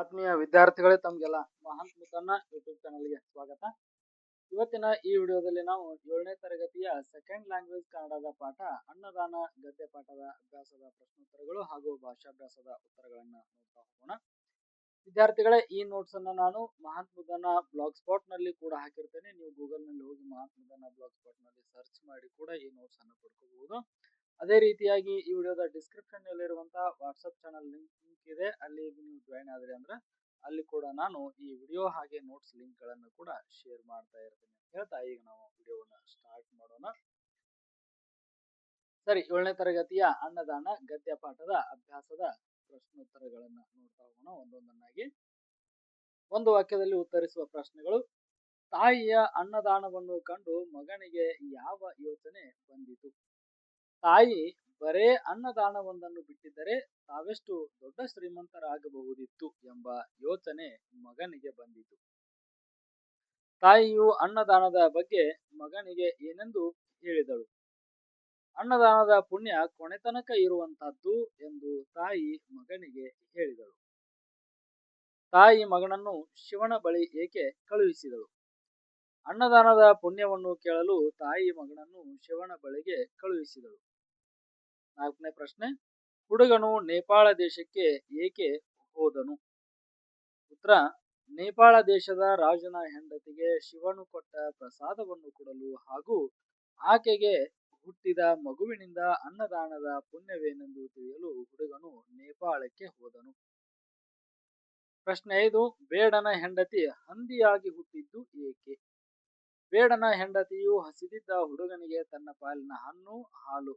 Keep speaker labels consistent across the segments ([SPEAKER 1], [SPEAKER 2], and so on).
[SPEAKER 1] ಆತ್ಮೀಯ ವಿದ್ಯಾರ್ಥಿಗಳೇ, ತಮಗೆಲ್ಲ ಮಹಾನ್ ಮುತ್ತನ್ನ ಯೂಟ್ಯೂಬ್ ಚಾನಲ್ಗೆ ಸ್ವಾಗತ. ಇವತ್ತಿನ ಈ ವಿಡಿಯೋದಲ್ಲಿ ನಾವು 7ನೇ ತರಗತಿಯ ಸೆಕೆಂಡ್ ಲ್ಯಾಂಗ್ವೇಜ್ ಕನ್ನಡದ ಪಾಠ ಅನ್ನದಾನ ಗದ್ಯ ಪಾಠದ ಅಭ್ಯಾಸದ ಪ್ರಶ್ನೋತ್ತರಗಳು ಹಾಗೂ ಭಾಷಾಭ್ಯಾಸದ ಉತ್ತರಗಳನ್ನ ನೋಡ್ತಾ ಹೋಗೋಣ. ವಿದ್ಯಾರ್ಥಿಗಳೇ, ಈ ನೋಟ್ಸ್ ಅನ್ನ ನಾನು ಮಹಾನ್ ಮುದ್ದನ ಬ್ಲಾಗ್ ಸ್ಪಾಟ್ ನಲ್ಲಿ ಕೂಡ ಹಾಕಿರ್ತೇನೆ. ನೀವು ಗೂಗಲ್ ನಲ್ಲಿ ಹೋಗಿ ಮಹಾನ್ ಮುದ್ದನ ಬ್ಲಾಗ್ ಸ್ಪಾಟ್ ನಲ್ಲಿ ಸರ್ಚ್ ಮಾಡಿ ಕೂಡ ಈ ನೋಟ್ಸ್ ಅನ್ನು ಪಡ್ಕೋಬಹುದು. ಅದೇ ರೀತಿಯಾಗಿ ಈ ವಿಡಿಯೋದ ಡಿಸ್ಕ್ರಿಪ್ಷನ್ ನಲ್ಲಿರುವಂತಹ ವಾಟ್ಸ್ಆಪ್ ಚಾನಲ್ ಲಿಂಕ್ ಇದೆ, ಅಲ್ಲಿ ನೀವು ಜಾಯಿನ್ ಆದ್ರಿ ಅಂದ್ರೆ ಅಲ್ಲಿ ಕೂಡ ನಾನು ಈ ವಿಡಿಯೋ ಹಾಗೆ ನೋಟ್ಸ್ ಲಿಂಕ್ ಗಳನ್ನು ಕೂಡ ಶೇರ್ ಮಾಡ್ತಾ ಇರ್ತೀನಿ ಅಂತ ಹೇಳ್ತಾ ಈಗ ನಾವು ವಿಡಿಯೋವನ್ನ ಸ್ಟಾರ್ಟ್ ಮಾಡೋಣ. ಸರಿ, 7ನೇ ತರಗತಿಯ ಅನ್ನದಾನ ಗದ್ಯ ಪಾಠದ ಅಭ್ಯಾಸದ ಪ್ರಶ್ನೋತ್ತರಗಳನ್ನ ನೋಡ್ತಾ ಹೋಗೋಣ ಒಂದೊಂದನ್ನಾಗಿ. ಒಂದು ವಾಕ್ಯದಲ್ಲಿ ಉತ್ತರಿಸುವ ಪ್ರಶ್ನೆಗಳು. ತಾಯಿಯ ಅನ್ನದಾನವನ್ನು ಕಂಡು ಮಗನಿಗೆ ಯಾವ ಯೋಚನೆ ಬಂದಿತು? ತಾಯಿ ಬರೇ ಅನ್ನದಾನವೊಂದನ್ನು ಬಿಟ್ಟಿದ್ದರೆ ತಾವೆಷ್ಟು ದೊಡ್ಡ ಶ್ರೀಮಂತರಾಗಬಹುದಿತ್ತು ಎಂಬ ಯೋಚನೆ ಮಗನಿಗೆ ಬಂದಿತು. ತಾಯಿಯು ಅನ್ನದಾನದ ಬಗ್ಗೆ ಮಗನಿಗೆ ಏನೆಂದು ಹೇಳಿದಳು? ಅನ್ನದಾನದ ಪುಣ್ಯ ಕೊನೆತನಕ ಇರುವಂತಹದ್ದು ಎಂದು ತಾಯಿ ಮಗನಿಗೆ ಹೇಳಿದಳು. ತಾಯಿ ಮಗನನ್ನು ಶಿವನ ಬಳಿ ಏಕೆ ಕಳುಹಿಸಿದಳು? ಅನ್ನದಾನದ ಪುಣ್ಯವನ್ನು ಕೇಳಲು ತಾಯಿ ಮಗನನ್ನು ಶಿವನ ಬಳಿಗೆ ಕಳುಹಿಸಿದಳು. 4ನೇ ಪ್ರಶ್ನೆ. ಹುಡುಗನು ನೇಪಾಳ ದೇಶಕ್ಕೆ ಏಕೆ ಹೋದನು? ಉತ್ತರ. ನೇಪಾಳ ದೇಶದ ರಾಜನ ಹೆಂಡತಿಗೆ ಶಿವನು ಕೊಟ್ಟ ಪ್ರಸಾದವನ್ನು ಕೊಡಲು ಹಾಗೂ ಆಕೆಗೆ ಹುಟ್ಟಿದ ಮಗುವಿನಿಂದ ಅನ್ನದಾನದ ಪುಣ್ಯವೇನೆಂದು ತಿಳಿಯಲು ಹುಡುಗನು ನೇಪಾಳಕ್ಕೆ ಹೋದನು. ಪ್ರಶ್ನೆ 5. ಬೇಡನ ಹೆಂಡತಿ ಹಂದಿಯಾಗಿ ಹುಟ್ಟಿದ್ದು ಏಕೆ? ಬೇಡನ ಹೆಂಡತಿಯು ಹಸಿದಿದ್ದ ಹುಡುಗನಿಗೆ ತನ್ನ ಪಾಲಿನ ಹಣ್ಣು ಹಾಲು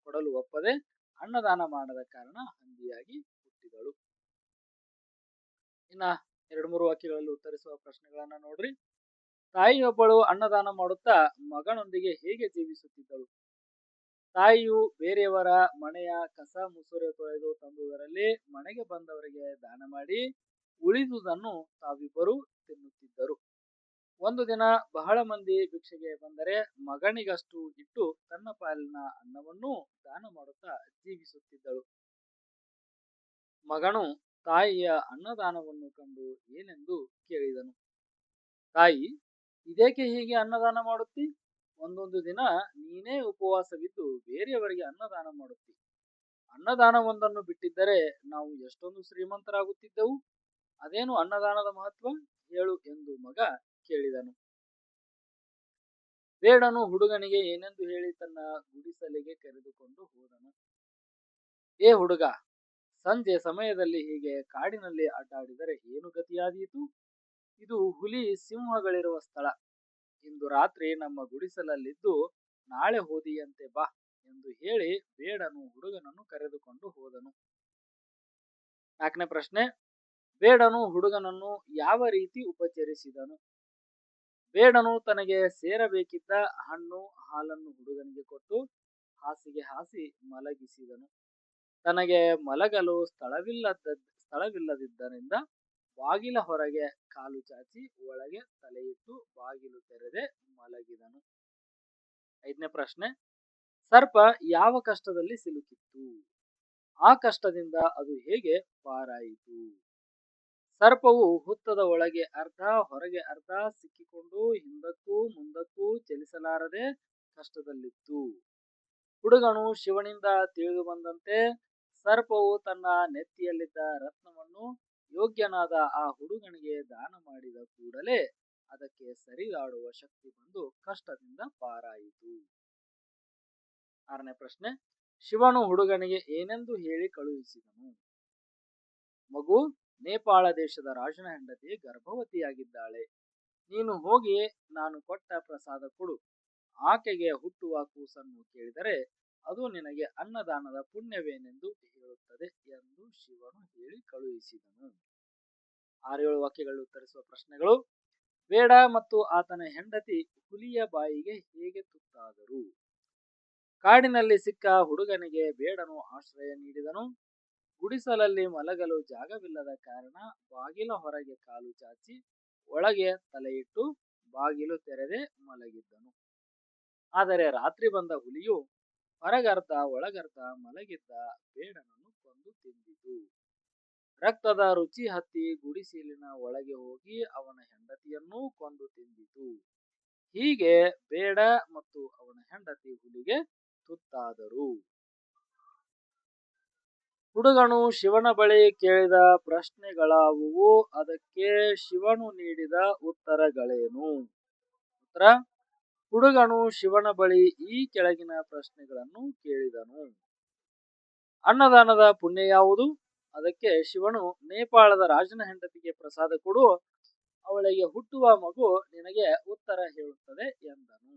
[SPEAKER 1] ಕೊಡಲು ಒಪ್ಪದೆ ಅನ್ನದಾನ ಮಾಡದ ಕಾರಣ ಹಂದಿಯಾಗಿ ಹುಟ್ಟಿದಳು. ಇನ್ನ 2-3 ವಾಕ್ಯಗಳಲ್ಲಿ ಉತ್ತರಿಸುವ ಪ್ರಶ್ನೆಗಳನ್ನ ನೋಡ್ರಿ. ತಾಯಿಯೊಬ್ಬಳು ಅನ್ನದಾನ ಮಾಡುತ್ತಾ ಮಗನೊಂದಿಗೆ ಹೇಗೆ ಜೀವಿಸುತ್ತಿದ್ದಳು? ತಾಯಿಯು ಬೇರೆಯವರ ಮನೆಯ ಕಸ ಮುಸುರೆ ತೊಳೆದು ತಂದುದರಲ್ಲಿ ಮನೆಗೆ ಬಂದವರಿಗೆ ದಾನ ಮಾಡಿ ಉಳಿದುದನ್ನು ತಾವಿಬ್ಬರು ತಿನ್ನುತ್ತಿದ್ದರು. ಒಂದು ದಿನ ಬಹಳ ಮಂದಿ ಭಿಕ್ಷೆಗೆ ಬಂದರೆ ಮಗನಿಗಷ್ಟು ಇಟ್ಟು ತನ್ನ ಪಾಲಿನ ಅನ್ನವನ್ನೂ ದಾನ ಮಾಡುತ್ತಾ ಜೀವಿಸುತ್ತಿದ್ದಳು. ಮಗನು ತಾಯಿಯ ಅನ್ನದಾನವನ್ನು ಕಂಡು ಏನೆಂದು ಕೇಳಿದನು? ತಾಯಿ, ಇದೇಕೆ ಹೀಗೆ ಅನ್ನದಾನ ಮಾಡುತ್ತಿ? ಒಂದೊಂದು ದಿನ ನೀನೇ ಉಪವಾಸವಿದ್ದು ಬೇರೆಯವರಿಗೆ ಅನ್ನದಾನ ಮಾಡುತ್ತಿ. ಅನ್ನದಾನವೊಂದನ್ನು ಬಿಟ್ಟಿದ್ದರೆ ನಾವು ಎಷ್ಟೊಂದು ಶ್ರೀಮಂತರಾಗುತ್ತಿದ್ದೆವು. ಅದೇನು ಅನ್ನದಾನದ ಮಹತ್ವ ಹೇಳು ಎಂದು ಮಗ ಕೇಳಿದನು. ಬೇಡನು ಹುಡುಗನಿಗೆ ಏನೆಂದು ಹೇಳಿ ತನ್ನ ಗುಡಿಸಲಿಗೆ ಕರೆದುಕೊಂಡು ಹೋದನು. ಏ ಹುಡುಗ, ಸಂಜೆ ಸಮಯದಲ್ಲಿ ಹೀಗೆ ಕಾಡಿನಲ್ಲಿ ಅಡ್ಡಾಡಿದರೆ ಏನು ಗತಿಯಾದೀತು? ಇದು ಹುಲಿ ಸಿಂಹಗಳಿರುವ ಸ್ಥಳ. ಇಂದು ರಾತ್ರಿ ನಮ್ಮ ಗುಡಿಸಲಲ್ಲಿದ್ದು ನಾಳೆ ಹೋದಿಯಂತೆ ಬಾ ಎಂದು ಹೇಳಿ ಬೇಡನು ಹುಡುಗನನ್ನು ಕರೆದುಕೊಂಡು ಹೋದನು. 4ನೇ ಪ್ರಶ್ನೆ. ಬೇಡನು ಹುಡುಗನನ್ನು ಯಾವ ರೀತಿ ಉಪಚರಿಸಿದನು? ಬೇಡನು ತನಗೆ ಸೇರಬೇಕಿದ್ದ ಹಣ್ಣು ಹಾಲನ್ನು ಹುಡುಗನಿಗೆ ಕೊಟ್ಟು ಹಾಸಿಗೆ ಹಾಸಿ ಮಲಗಿಸಿದನು. ತನಗೆ ಮಲಗಲು ಸ್ಥಳವಿಲ್ಲದಿದ್ದರಿಂದ ಬಾಗಿಲ ಹೊರಗೆ ಕಾಲು ಚಾಚಿ ಒಳಗೆ ತಲೆಯಿಟ್ಟು ಬಾಗಿಲು ತೆರೆದೇ ಮಲಗಿದನು. 5ನೇ ಪ್ರಶ್ನೆ. ಸರ್ಪ ಯಾವ ಕಷ್ಟದಲ್ಲಿ ಸಿಲುಕಿತ್ತು? ಆ ಕಷ್ಟದಿಂದ ಅದು ಹೇಗೆ ಪಾರಾಯಿತು? ಸರ್ಪವು ಹುತ್ತದ ಒಳಗೆ ಅರ್ಧ ಹೊರಗೆ ಅರ್ಧ ಸಿಕ್ಕಿಕೊಂಡು ಹಿಂದಕ್ಕೂ ಮುಂದಕ್ಕೂ ಚಲಿಸಲಾರದೆ ಕಷ್ಟದಲ್ಲಿತ್ತು. ಹುಡುಗನು ಶಿವನಿಂದ ತಿಳಿದು ಬಂದಂತೆ ಸರ್ಪವು ತನ್ನ ನೆತ್ತಿಯಲ್ಲಿದ್ದ ರತ್ನವನ್ನು ಯೋಗ್ಯನಾದ ಆ ಹುಡುಗನಿಗೆ ದಾನ ಮಾಡಿದ ಕೂಡಲೇ ಅದಕ್ಕೆ ಸರಿದಾಡುವ ಶಕ್ತಿ ಬಂದು ಕಷ್ಟದಿಂದ ಪಾರಾಯಿತು. 6ನೇ ಪ್ರಶ್ನೆ. ಶಿವನು ಹುಡುಗನಿಗೆ ಏನೆಂದು ಹೇಳಿ ಕಳುಹಿಸಿದನು? ಮಗು, ನೇಪಾಳ ದೇಶದ ರಾಜನ ಹೆಂಡತಿ ಗರ್ಭವತಿಯಾಗಿದ್ದಾಳೆ. ನೀನು ಹೋಗಿ ನಾನು ಕೊಟ್ಟ ಪ್ರಸಾದ ಕೊಡು. ಆಕೆಗೆ ಹುಟ್ಟುವ ಕೂಸನ್ನು ಕೇಳಿದರೆ ಅದು ನಿನಗೆ ಅನ್ನದಾನದ ಪುಣ್ಯವೇನೆಂದು ಹೇಳುತ್ತದೆ ಎಂದು ಶಿವನು ಹೇಳಿ ಕಳುಹಿಸಿದನು. 6-7 ವಾಕ್ಯಗಳಲ್ಲಿ ಉತ್ತರಿಸುವ ಪ್ರಶ್ನೆಗಳು. ಬೇಡ ಮತ್ತು ಆತನ ಹೆಂಡತಿ ಹುಲಿಯ ಬಾಯಿಗೆ ಹೇಗೆ ತುತ್ತಾದರು? ಕಾಡಿನಲ್ಲಿ ಸಿಕ್ಕ ಹುಡುಗನಿಗೆ ಬೇಡನು ಆಶ್ರಯ ನೀಡಿದನು. ಗುಡಿಸಲಲ್ಲಿ ಮಲಗಲು ಜಾಗವಿಲ್ಲದ ಕಾರಣ ಬಾಗಿಲ ಹೊರಗೆ ಕಾಲು ಚಾಚಿ ಒಳಗೆ ತಲೆಯಿಟ್ಟು ಬಾಗಿಲು ತೆರೆದೇ ಮಲಗಿದ್ದನು. ಆದರೆ ರಾತ್ರಿ ಬಂದ ಹುಲಿಯು ಹೊರಗರ್ಧ ಒಳಗರ್ಧ ಮಲಗಿದ್ದ ಬೇಡನನ್ನು ಕೊಂದು ತಿಂದಿತು. ರಕ್ತದ ರುಚಿ ಹತ್ತಿ ಗುಡಿಸಲಿನ ಒಳಗೆ ಹೋಗಿ ಅವನ ಹೆಂಡತಿಯನ್ನೂ ಕೊಂದು ತಿಂದಿತು. ಹೀಗೆ ಬೇಡ ಮತ್ತು ಅವನ ಹೆಂಡತಿ ಹುಲಿಗೆ ತುತ್ತಾದರು. ಹುಡುಗನು ಶಿವನ ಬಳಿ ಕೇಳಿದ ಪ್ರಶ್ನೆಗಳಾವುವು? ಅದಕ್ಕೆ ಶಿವನು ನೀಡಿದ ಉತ್ತರಗಳೇನು? ಉತ್ತರ: ಹುಡುಗನು ಶಿವನ ಬಳಿ ಈ ಕೆಳಗಿನ ಪ್ರಶ್ನೆಗಳನ್ನು ಕೇಳಿದನು. ಅನ್ನದಾನದ ಪುಣ್ಯ ಯಾವುದು? ಅದಕ್ಕೆ ಶಿವನು ನೇಪಾಳದ ರಾಜನ ಹೆಂಡತಿಗೆ ಪ್ರಸಾದ ಕೊಡು, ಅವಳಿಗೆ ಹುಟ್ಟುವ ಮಗು ನಿನಗೆ ಉತ್ತರ ಹೇಳುತ್ತದೆ ಎಂದನು.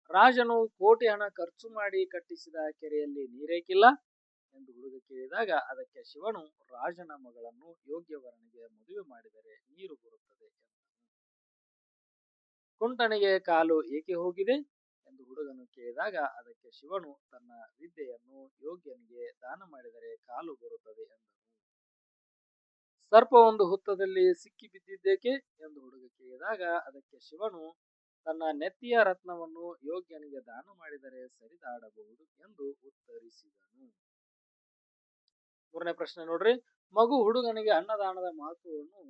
[SPEAKER 1] ರಾಜನು ಕೋಟಿ ಹಣ ಖರ್ಚು ಮಾಡಿ ಕಟ್ಟಿಸಿದ ಕೆರೆಯಲ್ಲಿ ನೀರೇಕಿಲ್ಲ ಎಂದು ಹುಡುಗ ಕೇಳಿದಾಗ ಅದಕ್ಕೆ ಶಿವನು ರಾಜನ ಮಗಳನ್ನು ಯೋಗ್ಯವರನಿಗೆ ಮದುವೆ ಮಾಡಿದರೆ ನೀರು ಬರುತ್ತದೆ ಎಂದನು. ಕುಂಟನಿಗೆ ಕಾಲು ಏಕೆ ಹೋಗಿದೆ ಎಂದು ಹುಡುಗನು ಕೇಳಿದಾಗ ಅದಕ್ಕೆ ಶಿವನು ತನ್ನ ವಿದ್ಯೆಯನ್ನು ಯೋಗ್ಯನಿಗೆ ದಾನ ಮಾಡಿದರೆ ಕಾಲು ಬರುತ್ತದೆ ಎಂದನು. ಸರ್ಪ ಒಂದು ಹುತ್ತದಲ್ಲಿ ಸಿಕ್ಕಿ ಬಿದ್ದಿದ್ದೇಕೆ ಎಂದು ಹುಡುಗ ಕೇಳಿದಾಗ ಅದಕ್ಕೆ ಶಿವನು ತನ್ನ ನೆತ್ತಿಯ ರತ್ನವನ್ನು ಯೋಗ್ಯನಿಗೆ ದಾನ ಮಾಡಿದರೆ ಸರಿದಾಡಬಹುದು ಎಂದು ಉತ್ತರಿಸಿದನು. ಮೂರನೇ ಪ್ರಶ್ನೆ ನೋಡ್ರಿ. ಮಗು ಹುಡುಗನಿಗೆ ಅನ್ನದಾನದ ಮಹತ್ವವನ್ನು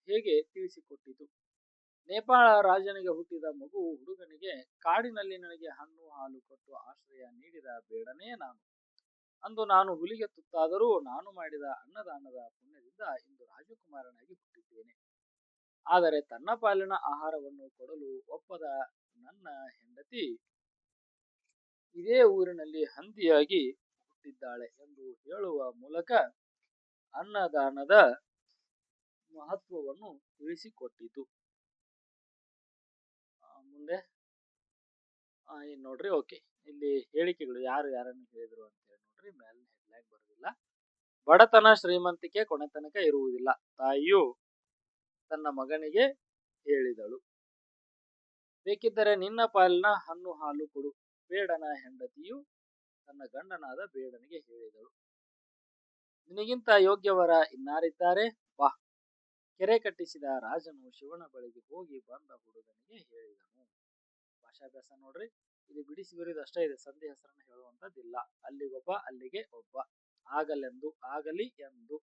[SPEAKER 1] ಹೇಗೆ ತಿಳಿಸಿಕೊಟ್ಟಿತು? ನೇಪಾಳ ರಾಜನಿಗೆ ಹುಟ್ಟಿದ ಮಗು ಹುಡುಗನಿಗೆ ಕಾಡಿನಲ್ಲಿ ನನಗೆ ಹಣ್ಣು ಹಾಲು ಕೊಟ್ಟು ಆಶ್ರಯ ನೀಡಿದ ಬೇಡನೇ ನಾನು. ಅಂದು ನಾನು ಹುಲಿಗೆ ತುತ್ತಾದರೂ ನಾನು ಮಾಡಿದ ಅನ್ನದಾನದ ಪುಣ್ಯದಿಂದ ಇಂದು ರಾಜಕುಮಾರನಾಗಿ ಹುಟ್ಟಿದ್ದೇನೆ. ಆದರೆ ತನ್ನ ಪಾಲಿನ ಆಹಾರವನ್ನು ಕೊಡಲು ಒಪ್ಪದ ನನ್ನ ಹೆಂಡತಿ ಇದೇ ಊರಿನಲ್ಲಿ ಹಂದಿಯಾಗಿ ಹುಟ್ಟಿದ್ದಾಳೆ ಎಂದು ಹೇಳುವ ಮೂಲಕ ಅನ್ನದಾನದ ಮಹತ್ವವನ್ನು ತಿಳಿಸಿಕೊಟ್ಟಿತು. ಮುಂದೆ ನೋಡ್ರಿ. ಓಕೆ, ಇಲ್ಲಿ ಹೇಳಿಕೆಗಳು ಯಾರು ಯಾರನ್ನು ಹೇಳಿದ್ರು ಅಂತ ಹೇಳಿ ನೋಡ್ರಿ. ಮೇಲಿನ ಹೆಡ್ಲೈನ್ ಬರೋದಿಲ್ಲ. ಬಡತನ ಶ್ರೀಮಂತಿಕೆ ಕೊನೆತನಕ ಇರುವುದಿಲ್ಲ, ತಾಯಿಯು ತನ್ನ ಮಗನಿಗೆ ಹೇಳಿದಳು. ಬೇಕಿದ್ದರೆ ನಿನ್ನ ಪಾಲಿನ ಹಣ್ಣು ಹಾಲು ಕೊಡು, ಬೇಡನ ಹೆಂಡತಿಯು ತನ್ನ ಗಂಡನಾದ ಬೇಡನಿಗೆ ಹೇಳಿದಳು. ನಿನಗಿಂತ ಯೋಗ್ಯವರ ಇನ್ನಾರಿದ್ದಾರೆ, ಬಾ. ಕೆರೆ ಕಟ್ಟಿಸಿದ ರಾಜನು ಶಿವನ ಬಳಿಗೆ ಹೋಗಿ ಬಂದ ಹುಡುಗನಿಗೆ ಹೇಳಿದನು. ಭಾಷಾಭ್ಯಾಸ ನೋಡ್ರಿ. ಇಲ್ಲಿ ಬಿಡಿಸಿ ಬರೆಯುವುದು ಅಷ್ಟೇ ಇದೆ, ಸಂಧಿ ಹೆಸರನ್ನು ಹೇಳುವಂತದ್ದಿಲ್ಲ. ಅಲ್ಲಿಗೊಬ್ಬ, ಅಲ್ಲಿಗೆ ಒಬ್ಬ. ಆಗಲೆಂದು, ಆಗಲಿ ಎಂದು.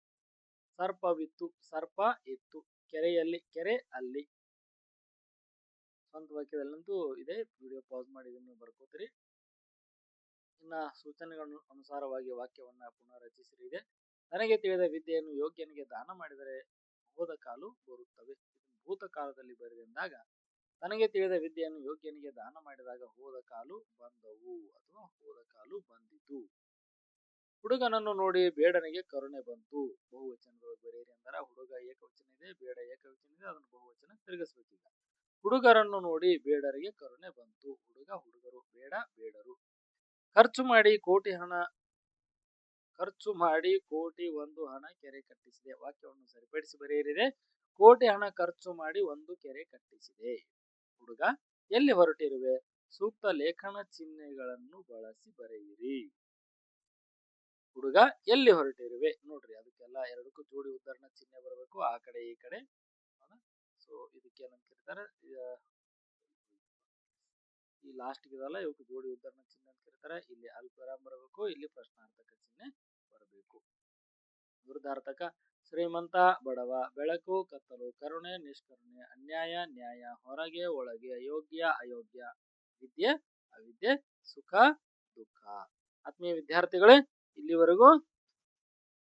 [SPEAKER 1] ಸರ್ಪವಿತ್ತು, ಸರ್ಪ ಇತ್ತು. ಕೆರೆಯಲ್ಲಿ, ಕೆರೆ ಅಲ್ಲಿ. ಸ್ವಂತ ವಾಕ್ಯದಲ್ಲಂತೂ ಇದೆ. ವಿಡಿಯೋ ಪಾಸ್ ಮಾಡಿ ಇದನ್ನು ಬರ್ಕೋತೀರಿ. ಇನ್ನ ಸೂಚನೆಗಳ ಅನುಸಾರವಾಗಿ ವಾಕ್ಯವನ್ನ ಪುನಃ ರಚಿಸಿರಿದೆ. ನನಗೆ ತಿಳಿದ ವಿದ್ಯೆಯನ್ನು ಯೋಗ್ಯನಿಗೆ ದಾನ ಮಾಡಿದರೆ ಹೋದ ಕಾಲು ಬರುತ್ತವೆ. ಇದನ್ನು ಭೂತಕಾಲದಲ್ಲಿ ಬರೆದೆಂದಾಗ ತನಗೆ ತಿಳಿದ ವಿದ್ಯೆಯನ್ನು ಯೋಗ್ಯನಿಗೆ ದಾನ ಮಾಡಿದಾಗ ಹೋದ ಕಾಲು ಬಂದವು ಅಥವಾ ಹೋದ ಕಾಲು ಬಂದಿತು. ಹುಡುಗನನ್ನು ನೋಡಿ ಬೇಡನಿಗೆ ಕರುಣೆ ಬಂತು. ಬಹುವಚನದೊಳಗೆ ಬರೆಯಿರಿ ಅಂದಾರ. ಹುಡುಗ ಏಕವಚನ ಇದೆ, ಬೇಡ ಏಕವಚನ ಇದೆ, ಅದನ್ನು ಬಹುವಚನ ತಿರುಗಿಸ್ಬೇಕೀಗ. ಹುಡುಗರನ್ನು ನೋಡಿ ಬೇಡರಿಗೆ ಕರುಣೆ ಬಂತು. ಹುಡುಗ, ಹುಡುಗರು, ಬೇಡ, ಬೇಡರು. ಖರ್ಚು ಮಾಡಿ ಕೋಟಿ ಒಂದು ಹಣ ಕೆರೆ ಕಟ್ಟಿಸಿದೆ. ವಾಕ್ಯವನ್ನು ಸರಿಪಡಿಸಿ ಬರೆಯಿರಿದೆ. ಕೋಟಿ ಹಣ ಖರ್ಚು ಮಾಡಿ ಒಂದು ಕೆರೆ ಕಟ್ಟಿಸಿದೆ. ಹುಡುಗ, ಎಲ್ಲಿ ಹೊರಟಿರುವೆ? ಸೂಕ್ತ ಲೇಖನ ಚಿಹ್ನೆಗಳನ್ನು ಬಳಸಿ ಬರೆಯಿರಿ. ಹುಡುಗ, ಎಲ್ಲಿ ಹೊರಟಿರುವೆ? ನೋಡ್ರಿ, ಅದಕ್ಕೆಲ್ಲ ಎರಡಕ್ಕೂ ಜೋಡಿ ಉದಾಹರಣೆ ಚಿಹ್ನೆ ಬರಬೇಕು, ಆ ಕಡೆ ಈ ಕಡೆ. ಸೊ ಇದಕ್ಕೆ ಏನಂತ ಕರೀತಾರೆ, ಈ ಲಾಸ್ಟ್ ಇದಲ್ಲ, ಇವಕ್ಕೆ ಜೋಡಿ ಉದಾಹರಣೆ ಚಿಹ್ನೆ ಅಂತ ಕರೀತಾರೆ. ಇಲ್ಲಿ ಅಲ್ಪವಿರಾಮ ಬರಬೇಕು, ಇಲ್ಲಿ ಪ್ರಶ್ನಾರ್ಥಕ ಚಿಹ್ನೆ ಬರಬೇಕು. ವಿರುದ್ಧಾರ್ಥಕ: ಶ್ರೀಮಂತ, ಬಡವ, ಬೆಳಕು, ಕತ್ತಲು, ಕರುಣೆ, ನಿಷ್ಕರುಣೆ, ಅನ್ಯಾಯ, ನ್ಯಾಯ, ಹೊರಗೆ, ಒಳಗೆ, ಯೋಗ್ಯ, ಅಯೋಗ್ಯ, ವಿದ್ಯೆ, ಅವಿದ್ಯೆ, ಸುಖ, ದುಃಖ. ಆತ್ಮೀಯ ವಿದ್ಯಾರ್ಥಿಗಳೇ, ಇಲ್ಲಿವರೆಗೂ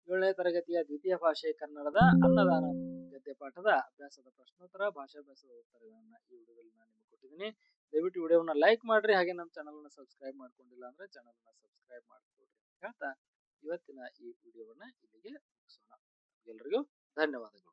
[SPEAKER 1] 7ನೇ ತರಗತಿಯ ದ್ವಿತೀಯ ಭಾಷೆ ಕನ್ನಡದ ಅನ್ನದಾನ ಗದ್ಯ ಪಾಠದ ಅಭ್ಯಾಸದ ಪ್ರಶ್ನೋತ್ತರ, ಭಾಷಾಭ್ಯಾಸದ ಉತ್ತರಗಳನ್ನ ಈ ವಿಡಿಯೋದಲ್ಲಿ ನಾನು ನಿಮಗೆ ಕೊಟ್ಟಿದ್ದೀನಿ. ದಯವಿಟ್ಟು ವಿಡಿಯೋವನ್ನ ಲೈಕ್ ಮಾಡ್ರಿ. ಹಾಗೆ ನಮ್ಮ ಚಾನಲ್ನ ಸಬ್ಸ್ಕ್ರೈಬ್ ಮಾಡ್ಕೊಂಡಿಲ್ಲ ಅಂದ್ರೆ ಚಾನಲ್ನ ಸಬ್ಸ್ಕ್ರೈಬ್ ಮಾಡ್ಕೊಳ್ರಿ ಅಂತ ಹೇಳ್ತಾ ಇವತ್ತಿನ ಈ ವಿಡಿಯೋವನ್ನ ಇಲ್ಲಿಗೆ ಮುಗಿಸೋಣ. ಎಲ್ಲರಿಗೂ ಧನ್ಯವಾದಗಳು.